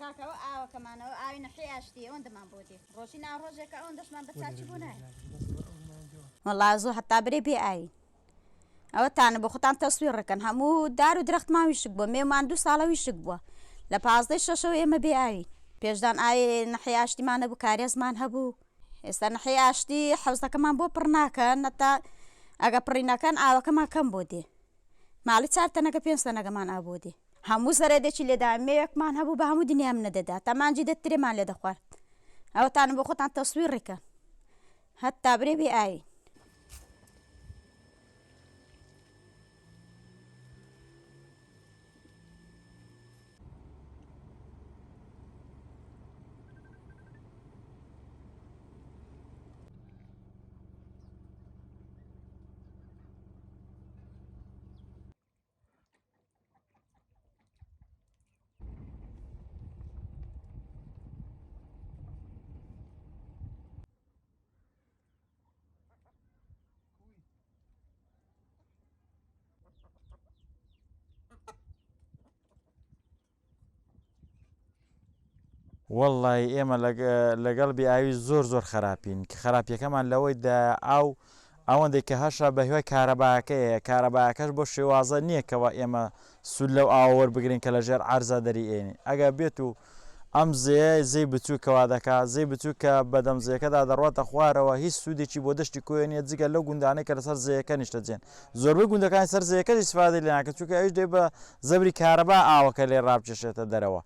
کاکەوە ئاوەکەمانەوە ئاوی نەحی ئاشتی ئەوەندەمان بۆ دێ ڕۆژی ناو ڕۆژێکە ئەوەن دەشمان بە چاچی بوو نایە وەڵا زۆر هەتا برێ بێ ئاوی ئەوەتانە بۆ خۆتان تەسویڕەکەن هەموو دار و درەختمان ویشک بووە مێمان 2 ساڵە ویشک بووە لە 15 شەشەوە ئێمە بێ ئاوی پێشدان ئاوی نەحی ئاشتیمان هەبوو کارێزمان هەبوو ئێستا نەحی ئاشتی حەوزەکەمان بۆ پڕ ناکەن هەتا ئەگە پڕی نەکەن ئاوەکەمان کەم بۆ دێ ماڵی 4 تەنەکە 5 تەنەکەمان ئاو بۆ دێ هەموو سەرەدێکی لێدا مێوێکمان هەبوو بە هەموو دنیام نەدەدا تەمانجی دەترێمان لێ دەخوارد ئەوەتانە بۆ خۆتان تەسویڕێکە هەتا برێ بێ ئاوی وەڵڵی ئێمە لەگەڵ بیاوی زۆر خراپین کە خراپیەکەمان لەوەیدا ئەوەندەی کە هەشە بە هیوای کارەباکەیە کارەباکەش بۆ شێوازە نییەکەوە ئێمە سول لەو ئاوەوە بگرین کە لەژێر عەرزە دەریئێنی ئەگە بێت و ئەم زێی بچووکەوا دەکات زێی بچوو کە بەدەم زیەکەدا دەڕاتە خوارەوە هیچ سوودێکی بۆ دەشتی کۆێنیە جگە لەو گوندانەی کە لەسەر زەیەکە نیشتەجێن زۆربەی گوندەکانی سەر زەیەکە ئیسفادەی لێ ناکەن چونکە ئەویش دێ بە زەبری کارەبا ئاوەکە لێ ڕابکێشێتە دەرەوە.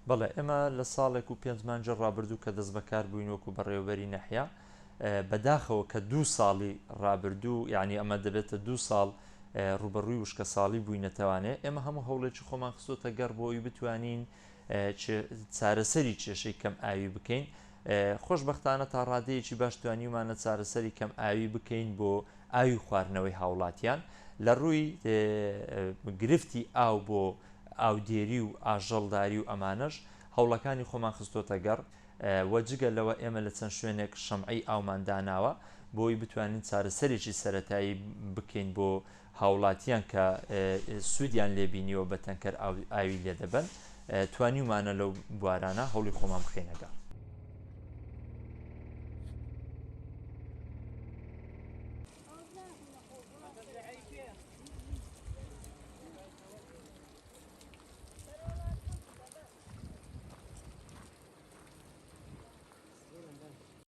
بەڵێ ئێمە لە ساڵێک و 5 مانجە ڕابردوو کە دەست بەکار بووین وەکو بەڕێوەبەری نەحیا بەداخەوە کە 2 ساڵی ڕابردوو یعنی ئەمە دەبێتە 2 ساڵ ڕوبەڕووی وشکە ساڵی بووینەتەوانێ ئێمە هەموو هەوڵێکی خۆمان خستۆتە گەڕ بۆی بتوانین چارەسەری کێشەی کەم ئاوی بکەین خۆشبەختانە تا ڕادەیەکی باش توانیمانە چارەسەری کەم ئاوی بکەین بۆ ئاوی خواردنەوەی هاوڵاتیان لە ڕووی گرفتی ئاو بۆ ئاودێری و ئاژەڵداری و ئەمانەش هەوڵەکانی خۆمان خستۆتە گەڕ وەجگە لەوە ئێمە لە چەند شوێنێک شەمعی ئاومان داناوە بۆی بتوانین چارەسەرێکی سەرەتایی بکەین بۆ هاوڵاتیان کە سوودیان لێبینیەوە بە تەنکەر ئاوی لێ دەبن توانیمانە لەو بوارانە هەوڵی خۆمان بخێنەگەڕ.